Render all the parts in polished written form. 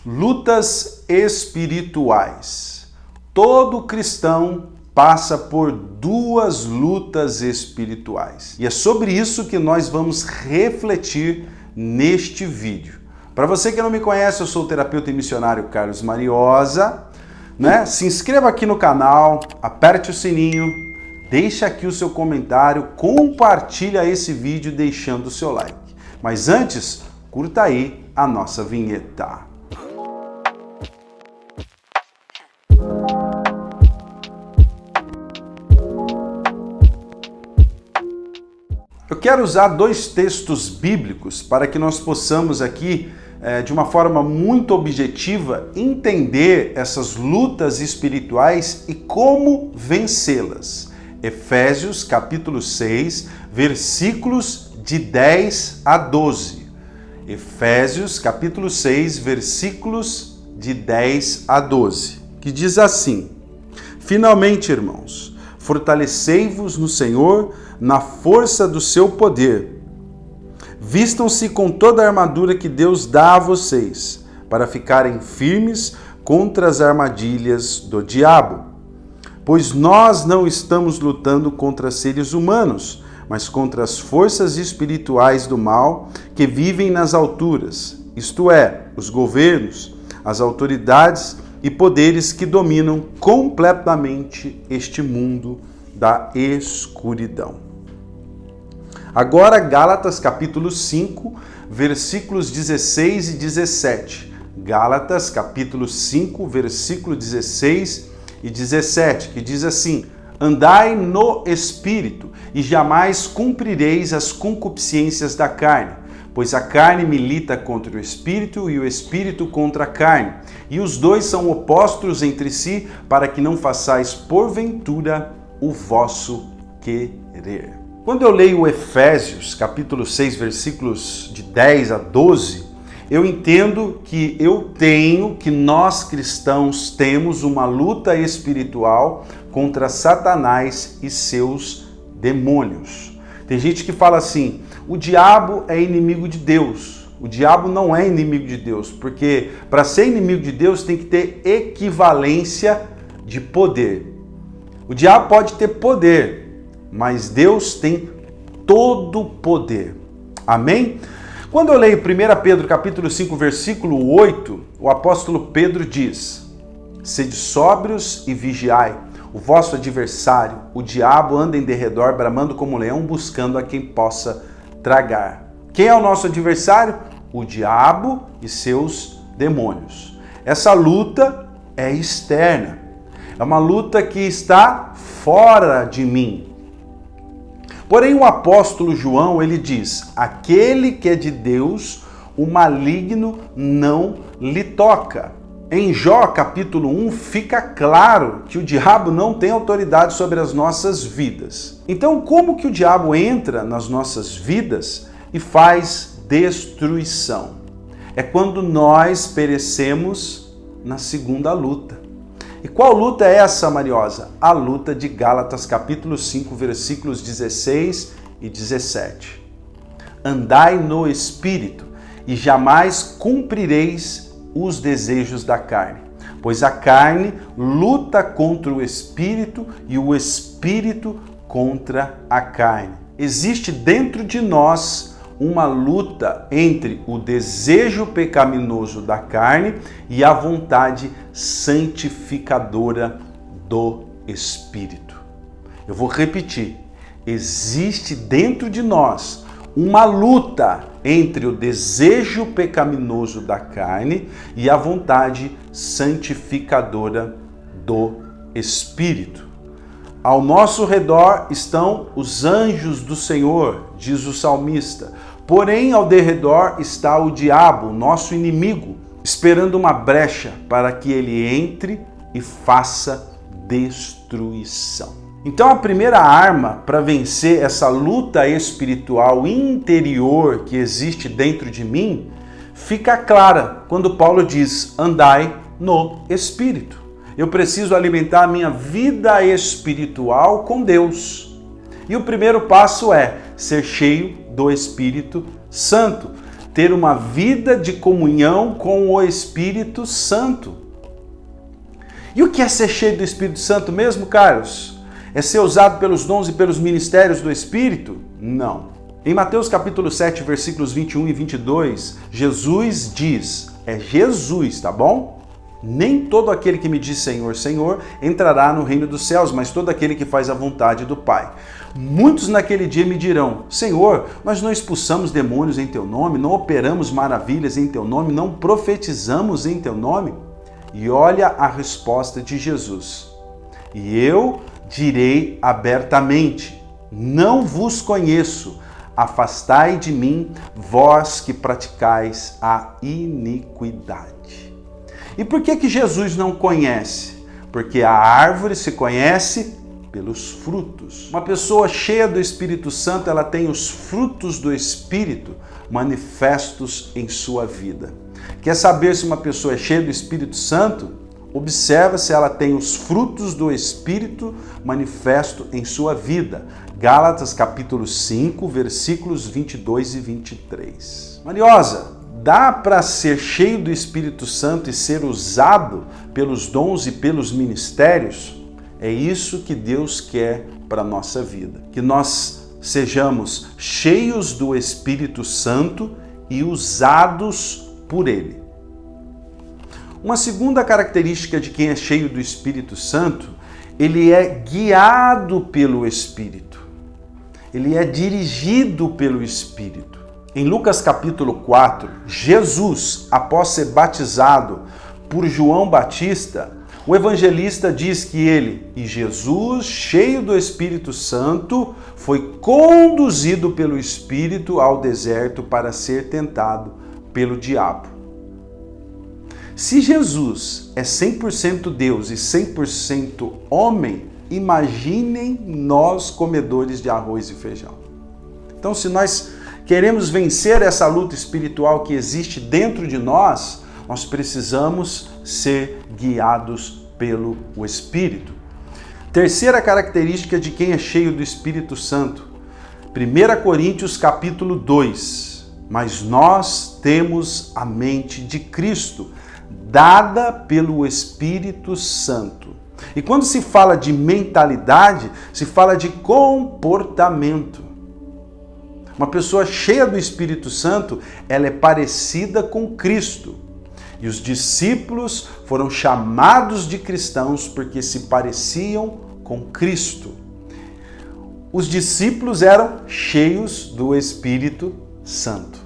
Lutas espirituais. Todo cristão passa por duas lutas espirituais. E é sobre isso que nós vamos refletir neste vídeo. Para você que não me conhece, eu sou o terapeuta e missionário Carlos Mariosa. Se inscreva aqui no canal, aperte o sininho, deixa aqui o seu comentário, compartilha esse vídeo deixando o seu like. Mas antes, curta aí a nossa vinheta. Eu quero usar dois textos bíblicos para que nós possamos aqui, de uma forma muito objetiva, entender essas lutas espirituais e como vencê-las. Efésios capítulo 6, versículos de 10 a 12. Efésios capítulo 6, versículos de 10 a 12, que diz assim: Finalmente, irmãos, fortalecei-vos no Senhor na força do seu poder. Vistam-se com toda a armadura que Deus dá a vocês, para ficarem firmes contra as armadilhas do diabo. Pois nós não estamos lutando contra seres humanos, mas contra as forças espirituais do mal que vivem nas alturas, isto é, os governos, as autoridades e poderes que dominam completamente este mundo da escuridão. Agora, Gálatas capítulo 5, versículos 16 e 17. Gálatas capítulo 5, versículo 16 e 17, que diz assim: Andai no Espírito, e jamais cumprireis as concupiscências da carne, pois a carne milita contra o Espírito e o Espírito contra a carne, e os dois são opostos entre si, para que não façais porventura o vosso querer. Quando eu leio Efésios, capítulo 6, versículos de 10 a 12, eu entendo que nós cristãos temos uma luta espiritual contra Satanás e seus demônios. Tem gente que fala assim: o diabo é inimigo de Deus. O diabo não é inimigo de Deus, porque para ser inimigo de Deus tem que ter equivalência de poder. O diabo pode ter poder, mas Deus tem todo o poder. Amém? Quando eu leio 1 Pedro capítulo 5, versículo 8, o apóstolo Pedro diz: Sede sóbrios e vigiai. O vosso adversário, o diabo, anda em derredor, bramando como um leão, buscando a quem possa tragar. Quem é o nosso adversário? O diabo e seus demônios. Essa luta é externa. É uma luta que está fora de mim. Porém, o apóstolo João, ele diz: aquele que é de Deus, o maligno não lhe toca. Em Jó, capítulo 1, fica claro que o diabo não tem autoridade sobre as nossas vidas. Então, como que o diabo entra nas nossas vidas e faz destruição? É quando nós perecemos na segunda luta. E qual luta é essa, Mariosa? A luta de Gálatas, capítulo 5, versículos 16 e 17. Andai no Espírito, e jamais cumprireis os desejos da carne, pois a carne luta contra o Espírito e o Espírito contra a carne. Existe dentro de nós uma luta entre o desejo pecaminoso da carne e a vontade santificadora do Espírito. Eu vou repetir. Existe dentro de nós uma luta entre o desejo pecaminoso da carne e a vontade santificadora do Espírito. Ao nosso redor estão os anjos do Senhor, diz o salmista. Porém, ao derredor está o diabo, nosso inimigo, esperando uma brecha para que ele entre e faça destruição. Então, a primeira arma para vencer essa luta espiritual interior que existe dentro de mim fica clara quando Paulo diz: andai no Espírito. Eu preciso alimentar a minha vida espiritual com Deus. E o primeiro passo é ser cheio do Espírito Santo. ter uma vida de comunhão com o Espírito Santo. E o que é ser cheio do Espírito Santo mesmo, Carlos? É ser usado pelos dons e pelos ministérios do Espírito? Não. Em Mateus capítulo 7, versículos 21 e 22, Jesus diz, é Jesus, tá bom? Nem todo aquele que me diz Senhor, Senhor, entrará no reino dos céus, mas todo aquele que faz a vontade do Pai. Muitos naquele dia me dirão, Senhor, nós não expulsamos demônios em Teu nome, não operamos maravilhas em Teu nome, não profetizamos em Teu nome? E olha a resposta de Jesus. E eu direi abertamente, não vos conheço, afastai de mim, vós que praticais a iniquidade. E por que Jesus não conhece? Porque a árvore se conhece pelos frutos. Uma pessoa cheia do Espírito Santo, ela tem os frutos do Espírito manifestos em sua vida. Quer saber se uma pessoa é cheia do Espírito Santo? Observa se ela tem os frutos do Espírito manifesto em sua vida. Gálatas capítulo 5, versículos 22 e 23. Mariosa, dá para ser cheio do Espírito Santo e ser usado pelos dons e pelos ministérios? É isso que Deus quer para a nossa vida. Que nós sejamos cheios do Espírito Santo e usados por Ele. Uma segunda característica de quem é cheio do Espírito Santo, ele é guiado pelo Espírito. Ele é dirigido pelo Espírito. Em Lucas capítulo 4, Jesus, após ser batizado por João Batista, o evangelista diz que Jesus, cheio do Espírito Santo, foi conduzido pelo Espírito ao deserto para ser tentado pelo diabo. Se Jesus é 100% Deus e 100% homem, imaginem nós comedores de arroz e feijão. Então, se nós queremos vencer essa luta espiritual que existe dentro de nós, nós precisamos ser guiados pelo Espírito. Terceira característica de quem é cheio do Espírito Santo. 1 Coríntios capítulo 2. Mas nós temos a mente de Cristo, dada pelo Espírito Santo. E quando se fala de mentalidade, se fala de comportamento. Uma pessoa cheia do Espírito Santo, ela é parecida com Cristo. E os discípulos foram chamados de cristãos porque se pareciam com Cristo. Os discípulos eram cheios do Espírito Santo.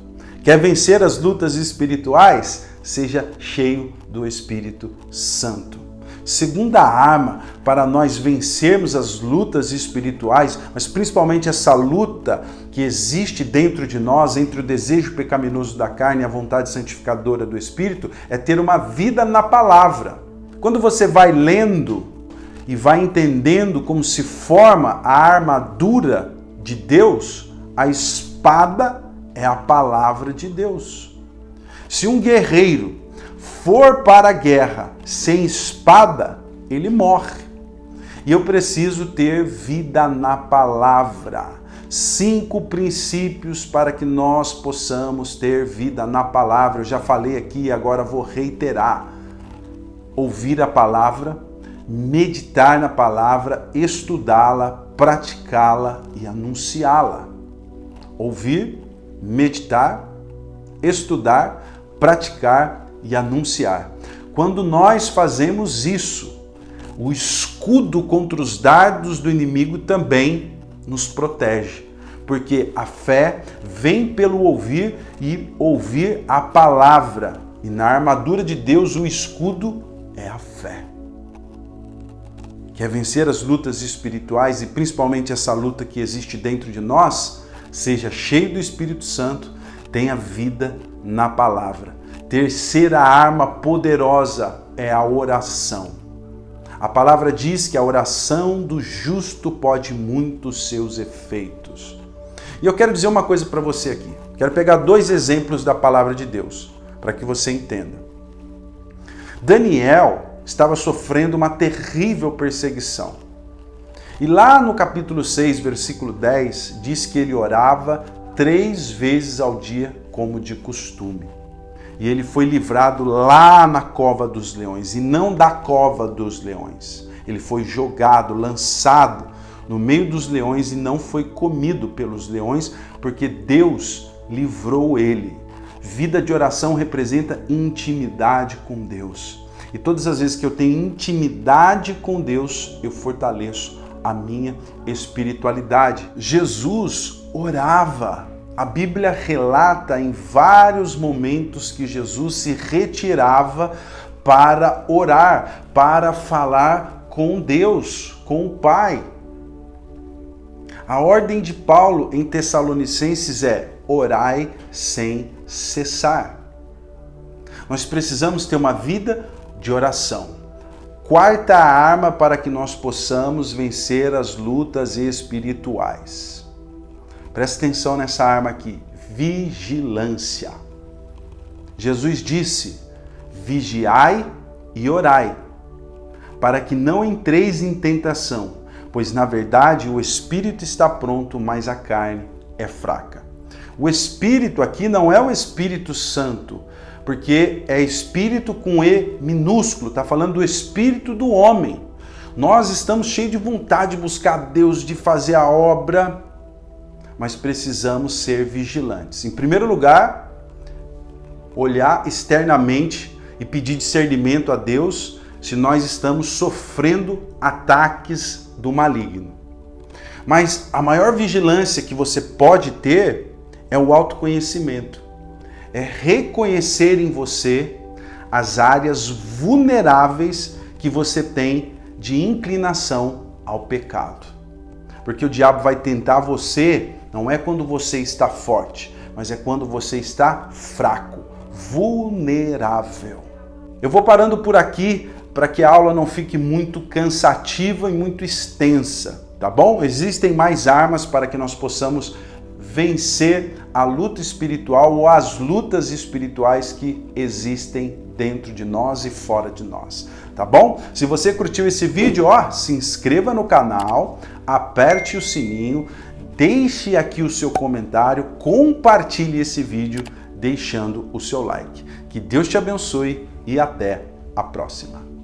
Quer vencer as lutas espirituais? Seja cheio do Espírito Santo. Segunda arma para nós vencermos as lutas espirituais, mas principalmente essa luta que existe dentro de nós, entre o desejo pecaminoso da carne e a vontade santificadora do Espírito, é ter uma vida na palavra. Quando você vai lendo e vai entendendo como se forma a armadura de Deus, a espada é a palavra de Deus. Se um guerreiro for para a guerra sem espada, ele morre. E eu preciso ter vida na palavra. 5 princípios para que nós possamos ter vida na palavra. Eu já falei aqui, agora vou reiterar. Ouvir a palavra, meditar na palavra, estudá-la, praticá-la e anunciá-la. Ouvir, meditar, estudar, praticar e anunciar. Quando nós fazemos isso, o escudo contra os dardos do inimigo também nos protege, porque a fé vem pelo ouvir e ouvir a palavra. E na armadura de Deus o escudo é a fé. Quer vencer as lutas espirituais e principalmente essa luta que existe dentro de nós? Seja cheio do Espírito Santo, tenha vida na palavra. Terceira arma poderosa é a oração. A palavra diz que a oração do justo pode muito seus efeitos. E eu quero dizer uma coisa para você aqui. Quero pegar 2 exemplos da palavra de Deus, para que você entenda. Daniel estava sofrendo uma terrível perseguição. E lá no capítulo 6, versículo 10, diz que ele orava 3 vezes ao dia, como de costume. E ele foi livrado lá na cova dos leões, e não da cova dos leões. Ele foi jogado, lançado no meio dos leões e não foi comido pelos leões, porque Deus livrou ele. Vida de oração representa intimidade com Deus. E todas as vezes que eu tenho intimidade com Deus, eu fortaleço a minha espiritualidade. Jesus orava. A Bíblia relata em vários momentos que Jesus se retirava para orar, para falar com Deus, com o Pai. A ordem de Paulo em Tessalonicenses é: orai sem cessar. Nós precisamos ter uma vida de oração. Quarta arma para que nós possamos vencer as lutas espirituais. Presta atenção nessa arma aqui: vigilância. Jesus disse: vigiai e orai, para que não entreis em tentação, pois na verdade o espírito está pronto, mas a carne é fraca. O espírito aqui não é o Espírito Santo, porque é espírito com E minúsculo, está falando do espírito do homem. Nós estamos cheios de vontade de buscar Deus, de fazer a obra, mas precisamos ser vigilantes. Em primeiro lugar, olhar externamente e pedir discernimento a Deus se nós estamos sofrendo ataques do maligno. Mas a maior vigilância que você pode ter é o autoconhecimento. É reconhecer em você as áreas vulneráveis que você tem de inclinação ao pecado. Porque o diabo vai tentar você, não é quando você está forte, mas é quando você está fraco, vulnerável. Eu vou parando por aqui para que a aula não fique muito cansativa e muito extensa, tá bom? Existem mais armas para que nós possamos vencer a luta espiritual ou as lutas espirituais que existem dentro de nós e fora de nós, tá bom? Se você curtiu esse vídeo, se inscreva no canal, aperte o sininho, deixe aqui o seu comentário, compartilhe esse vídeo deixando o seu like. Que Deus te abençoe e até a próxima.